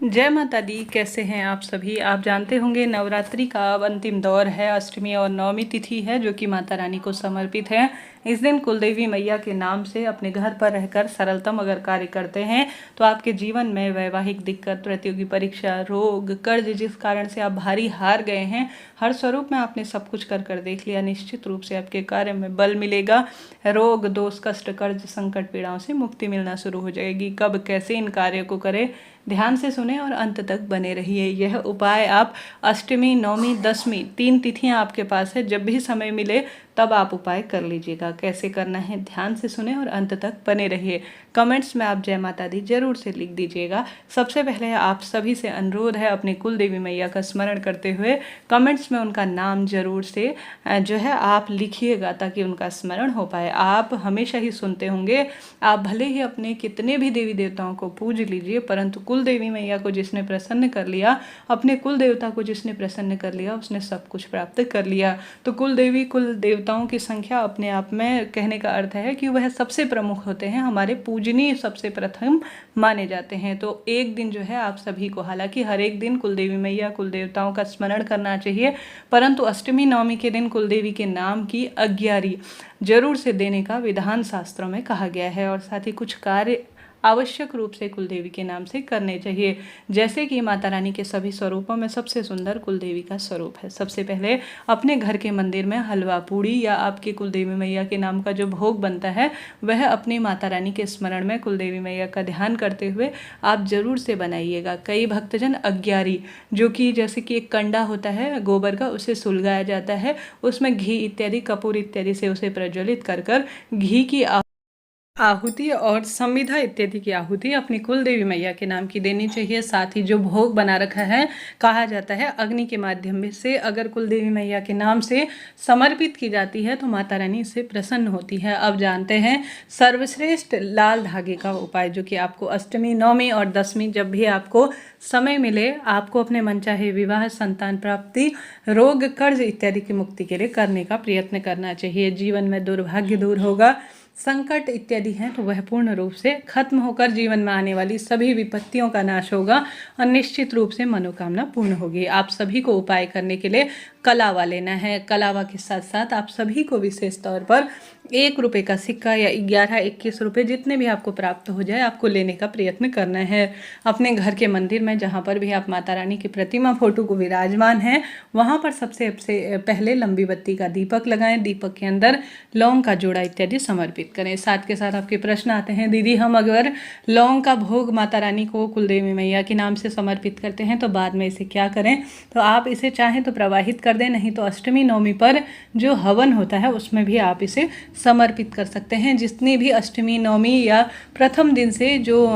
जय माता दी। कैसे हैं आप सभी। आप जानते होंगे नवरात्रि का अब अंतिम दौर है। अष्टमी और नवमी तिथि है जो कि माता रानी को समर्पित है। इस दिन कुलदेवी मैया के नाम से अपने घर पर रहकर सरलतम अगर कार्य करते हैं तो आपके जीवन में वैवाहिक दिक्कत, प्रतियोगी परीक्षा, रोग, कर्ज जिस कारण से आप भारी हार गए हैं, हर स्वरूप में आपने सब कुछ कर कर देख लिया। निश्चित रूप से आपके कार्य में बल मिलेगा। रोग, दोष, कष्ट, कर्ज, संकट, पीड़ाओं से मुक्ति मिलना शुरू हो जाएगी। कब कैसे इन कार्यों को करें, ध्यान से सुने और अंत तक बने रहिए। यह उपाय आप अष्टमी, नवमी, दशमी 3 तिथियां आपके पास है, जब भी समय मिले तब आप उपाय कर लीजिएगा। कैसे करना है ध्यान से सुने और अंत तक बने रहिए। कमेंट्स में आप जय माता दी जरूर से लिख दीजिएगा। सबसे पहले आप सभी से अनुरोध है, अपने कुल देवी मैया का स्मरण करते हुए कमेंट्स में उनका नाम जरूर से जो है आप लिखिएगा ताकि उनका स्मरण हो पाए। आप हमेशा ही सुनते होंगे, आप भले ही अपने कितने भी देवी देवताओं को पूज लीजिए, परंतु कुल देवी मैया को जिसने प्रसन्न कर लिया, अपने कुल देवता को जिसने प्रसन्न कर लिया, उसने सब कुछ प्राप्त कर लिया। तो कुल देवी, कुल देवताओं की संख्या अपने आप में कहने का अर्थ है कि वह सबसे प्रमुख होते हैं, हमारे पूजनीय सबसे प्रथम माने जाते हैं। तो एक दिन जो है आप सभी को, हालांकि हर एक दिन कुल देवी मैया, कुल देवताओं का स्मरण करना चाहिए, परंतु अष्टमी नवमी के दिन कुल देवी के नाम की अग्यारी जरूर से देने का विधान शास्त्रों में कहा गया है। और साथ ही कुछ कार्य आवश्यक रूप से कुलदेवी के नाम से करने चाहिए, जैसे कि माता रानी के सभी स्वरूपों में सबसे सुंदर कुलदेवी का स्वरूप है। सबसे पहले अपने घर के मंदिर में हलवा पूड़ी या आपकी कुलदेवी मैया के नाम का जो भोग बनता है वह अपनी माता रानी के स्मरण में कुलदेवी मैया का ध्यान करते हुए आप जरूर से बनाइएगा। कई भक्तजन अग्यारी, जो कि जैसे कि एक कंडा होता है गोबर का, उसे सुलगाया जाता है, उसमें घी इत्यादि, कपूर इत्यादि से उसे प्रज्वलित कर कर घी की आहुति और संविधा इत्यादि की आहुति अपनी कुल देवी मैया के नाम की देनी चाहिए। साथ ही जो भोग बना रखा है, कहा जाता है अग्नि के माध्यम से अगर कुल देवी मैया के नाम से समर्पित की जाती है तो माता रानी इससे प्रसन्न होती है। अब जानते हैं सर्वश्रेष्ठ लाल धागे का उपाय, जो कि आपको अष्टमी, नवमी और दशमी जब भी आपको समय मिले, आपको अपने मनचाहे विवाह, संतान प्राप्ति, रोग, कर्ज इत्यादि की मुक्ति के लिए करने का प्रयत्न करना चाहिए। जीवन में दुर्भाग्य दूर होगा, संकट इत्यादि हैं तो वह पूर्ण रूप से खत्म होकर जीवन में आने वाली सभी विपत्तियों का नाश होगा और निश्चित रूप से मनोकामना पूर्ण होगी। आप सभी को उपाय करने के लिए कलावा लेना है। कलावा के साथ साथ आप सभी को विशेष तौर पर 1 रुपये का सिक्का या 11, 21 रुपये जितने भी आपको प्राप्त हो जाए आपको लेने का प्रयत्न करना है। अपने घर के मंदिर में जहाँ पर भी आप माता रानी की प्रतिमा, फोटो को विराजमान है, वहाँ पर सबसे पहले लंबी बत्ती का दीपक लगाएं। दीपक के अंदर लौंग का जोड़ा इत्यादि समर्पित करें। साथ के साथ आपके प्रश्न आते हैं, दीदी हम अगर लौंग का भोग माता रानी को, कुलदेवी मैया के नाम से समर्पित करते हैं तो बाद में इसे क्या करें? तो आप इसे चाहें तो प्रवाहित कर दें, नहीं तो अष्टमी नवमी पर जो हवन होता है उसमें भी आप इसे समर्पित कर सकते हैं। जितनी भी अष्टमी, नवमी या प्रथम दिन से जो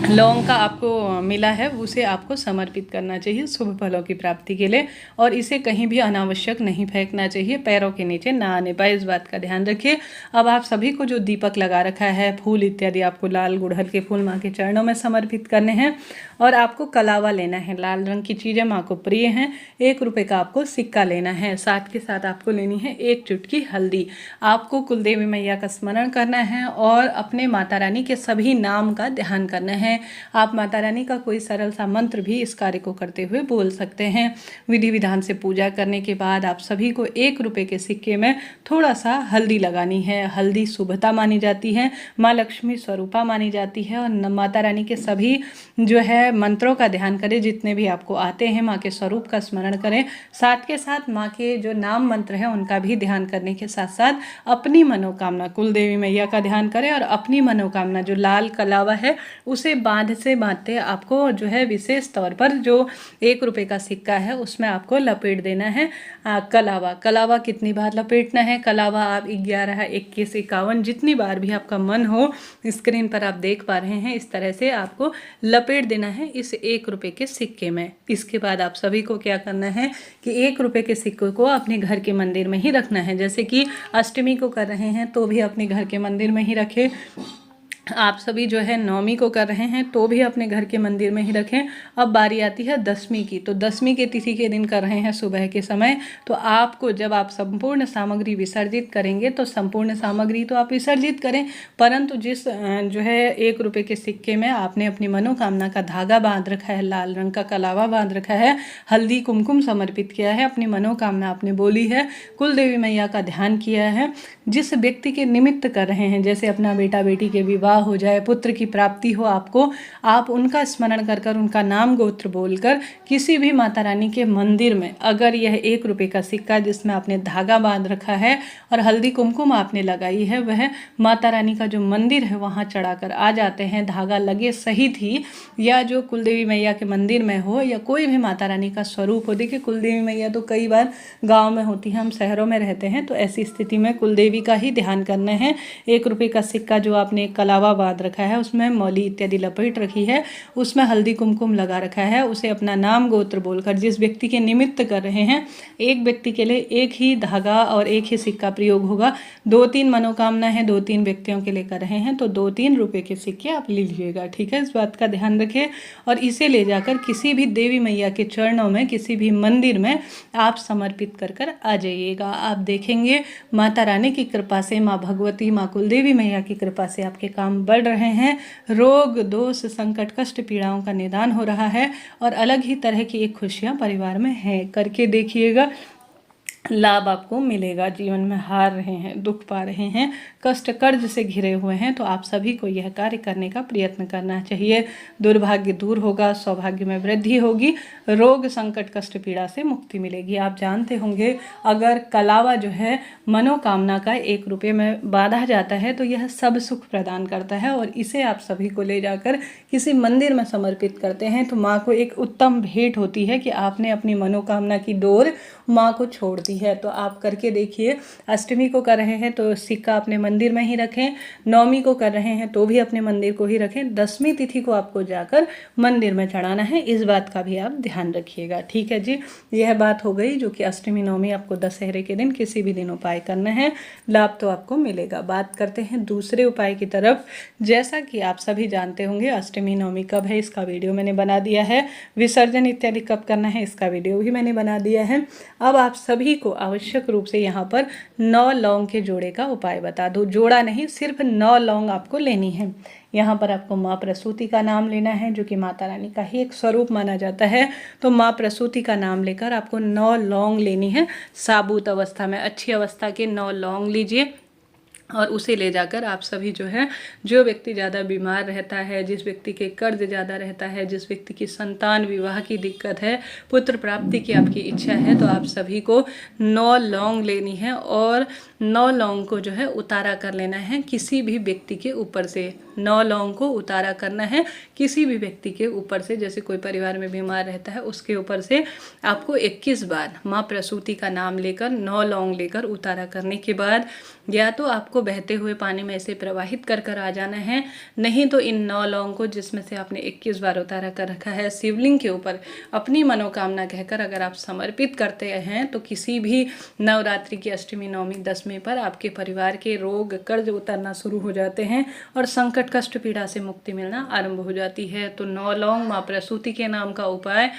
लौंग का आपको मिला है उसे आपको समर्पित करना चाहिए शुभ फलों की प्राप्ति के लिए। और इसे कहीं भी अनावश्यक नहीं फेंकना चाहिए, पैरों के नीचे ना आने पाए, इस बात का ध्यान रखिए। अब आप सभी को जो दीपक लगा रखा है, फूल इत्यादि आपको लाल गुड़हल के फूल माँ के चरणों में समर्पित करने हैं और आपको कलावा लेना है। लाल रंग की चीज़ें माँ को प्रिय हैं। 1 रुपये का आपको सिक्का लेना है। साथ के साथ आपको लेनी है 1 चुटकी हल्दी। आपको कुलदेवी मैया का स्मरण करना है और अपने माता रानी के सभी नाम का ध्यान करना है। आप माता रानी का कोई सरल सा मंत्र भी इस कार्य को करते हुए बोल सकते हैं। विधि विधान से पूजा करने के बाद आप सभी को 1 रुपये के सिक्के में थोड़ा सा हल्दी लगानी है। हल्दी शुभता मानी जाती है, माँ लक्ष्मी स्वरूपा मानी जाती है। और माता रानी के सभी जो है मंत्रों का ध्यान करें, जितने भी आपको आते हैं माँ के स्वरूप का स्मरण करें। साथ के साथ माँ के जो नाम मंत्र हैं उनका भी ध्यान करने के साथ साथ अपनी मनोकामना, कुल देवी मैया का ध्यान करें और अपनी मनोकामना जो लाल कलावा है उसे बांध से बांधते आपको जो है विशेष तौर पर जो 1 रुपये का सिक्का है उसमें आपको लपेट देना है कलावा कितनी बार लपेटना है? कलावा आप 11, 21, 51 जितनी बार भी आपका मन हो, स्क्रीन पर आप देख पा रहे हैं, इस तरह से आपको लपेट देना है इस 1 रुपये के सिक्के में। इसके बाद आप सभी को क्या करना है कि 1 रुपये के सिक्के को अपने घर के मंदिर में ही रखना है। जैसे कि अष्टमी को कर रहे हैं तो भी अपने घर के मंदिर में ही रखें, आप सभी जो है नवमी को कर रहे हैं तो भी अपने घर के मंदिर में ही रखें। अब बारी आती है दसवीं की, तो दसवीं के तिथि के दिन कर रहे हैं सुबह के समय, तो आपको जब आप संपूर्ण सामग्री विसर्जित करेंगे तो संपूर्ण सामग्री तो आप विसर्जित करें, परंतु जिस जो है 1 रुपये के सिक्के में आपने अपनी मनोकामना का धागा बांध रखा है, लाल रंग का कलावा बांध रखा है, हल्दी कुमकुम समर्पित किया है, अपनी मनोकामना आपने बोली है, कुल देवी मैया का ध्यान किया है, जिस व्यक्ति के निमित्त कर रहे हैं, जैसे अपना बेटा बेटी के विवाह हो जाए, पुत्र की प्राप्ति हो आपको, आप उनका स्मरण कर कर उनका नाम गोत्र बोलकर किसी भी माता रानी के मंदिर में अगर यह 1 रुपये का सिक्का जिसमें आपने धागा बांध रखा है और हल्दी कुमकुम आपने लगाई है, वह माता रानी का जो मंदिर है वहाँ चढ़ाकर आ जाते हैं, धागा लगे सहित ही, या जो कुलदेवी मैया के मंदिर में हो या कोई भी माता रानी का स्वरूप हो। देखिए कुलदेवी मैया तो कई बार गाँव में होती है, हम शहरों में रहते हैं, तो ऐसी स्थिति में कुलदेवी का ही ध्यान करना है। 1 रुपये का सिक्का जो आपने कलावा बांध रखा है, उसमें मौली इत्यादि लपेट रखी है, उसमें हल्दी कुमकुम लगा रखा है, उसे अपना नाम गोत्र बोलकर जिस व्यक्ति के निमित्त कर रहे हैं, एक व्यक्ति के लिए एक ही धागा और एक ही सिक्का प्रयोग होगा। 2-3 मनोकामना है, 2-3 व्यक्तियों के लिए कर रहे हैं तो 2-3 रुपये के सिक्के आप ले लीजिएगा, ठीक है। इस बात का ध्यान रखें और इसे ले जाकर किसी भी देवी मैया के चरणों में, किसी भी मंदिर में आप समर्पित कर कर आ जाइएगा। आप देखेंगे माता रानी की कृपा से, माँ भगवती, माँ कुलदेवी मैया की कृपा से आपके काम बढ़ रहे हैं, रोग दोष संकट कष्ट पीड़ाओं का निदान हो रहा है और अलग ही तरह की एक खुशियां परिवार में है। करके देखिएगा, लाभ आपको मिलेगा। जीवन में हार रहे हैं, दुख पा रहे हैं, कष्ट कर्ज से घिरे हुए हैं, तो आप सभी को यह कार्य करने का प्रयत्न करना चाहिए। दुर्भाग्य दूर होगा, सौभाग्य में वृद्धि होगी, रोग संकट कष्ट पीड़ा से मुक्ति मिलेगी। आप जानते होंगे अगर कलावा जो है मनोकामना का 1 रुपये में बांधा जाता है तो यह सब सुख प्रदान करता है और इसे आप सभी को ले जाकर किसी मंदिर में समर्पित करते हैं तो माँ को एक उत्तम भेंट होती है कि आपने अपनी मनोकामना की डोर माँ को छोड़ दी है। तो आप करके देखिए। अष्टमी को कर रहे हैं तो सिक्का अपने मंदिर में ही रखें, नवमी को कर रहे हैं तो भी अपने मंदिर को ही रखें, 10वीं तिथि को आपको जाकर मंदिर में चढ़ाना है, इस बात का भी आप ध्यान रखिएगा, ठीक है जी। यह बात हो गई जो कि अष्टमी नवमी आपको दशहरे के दिन किसी भी दिन उपाय करना है, लाभ तो आपको मिलेगा। बात करते हैं दूसरे उपाय की तरफ। जैसा कि आप सभी जानते होंगे अष्टमी नवमी कब है, इसका वीडियो मैंने बना दिया है, विसर्जन इत्यादि कब करना है इसका वीडियो भी मैंने बना दिया है। अब आप सभी को आवश्यक रूप से यहाँ पर 9 लौंग के जोड़े का उपाय बता दो। जोड़ा नहीं, सिर्फ 9 लौंग आपको लेनी है। यहाँ पर आपको माँ प्रसूति का नाम लेना है जो कि माता रानी का ही एक स्वरूप माना जाता है। तो माँ प्रसूति का नाम लेकर आपको 9 लौंग लेनी है। साबुत अवस्था में, अच्छी अवस्था के 9 लौंग लीजिए और उसे ले जाकर आप सभी जो है, जो व्यक्ति ज़्यादा बीमार रहता है, जिस व्यक्ति के कर्ज ज़्यादा रहता है, जिस व्यक्ति की संतान विवाह की दिक्कत है, पुत्र प्राप्ति की आपकी इच्छा है, तो आप सभी को 9 लौंग लेनी है और 9 लौंग को जो है उतारा कर लेना है किसी भी व्यक्ति के ऊपर से। 9 लौंग को उतारा करना है किसी भी व्यक्ति के ऊपर से, जैसे कोई परिवार में बीमार रहता है उसके ऊपर से आपको 21 बार माँ प्रसूति का नाम लेकर 9 लौंग लेकर उतारा करने के बाद या तो आपको बहते हुए पानी में ऐसे प्रवाहित कर कर आ जाना है, नहीं तो इन 9 लौंग को जिसमें से आपने 21 बार उतारा कर रखा है शिवलिंग के ऊपर अपनी मनोकामना कहकर अगर आप समर्पित करते हैं तो किसी भी नवरात्रि की अष्टमी नवमी दसवीं पर आपके परिवार के रोग कर्ज उतरना शुरू हो जाते हैं और संकट कष्ट पीड़ा से मुक्ति मिलना आरंभ हो जाती है। तो 9 लौंग माँ प्रसूति के नाम का उपाय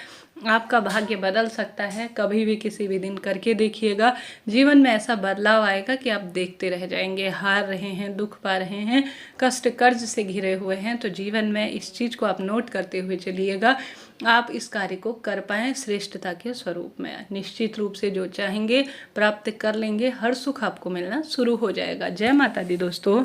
आपका भाग्य बदल सकता है। कभी भी किसी भी दिन करके देखिएगा, जीवन में ऐसा बदलाव आएगा कि आप देखते रह जाएंगे। हार रहे हैं, दुख पा रहे हैं, कष्ट कर्ज से घिरे हुए हैं, तो जीवन में इस चीज़ को आप नोट करते हुए चलिएगा, आप इस कार्य को कर पाएँ श्रेष्ठता के स्वरूप में। निश्चित रूप से जो चाहेंगे प्राप्त कर लेंगे, हर सुख आपको मिलना शुरू हो जाएगा। जय माता दी दोस्तों।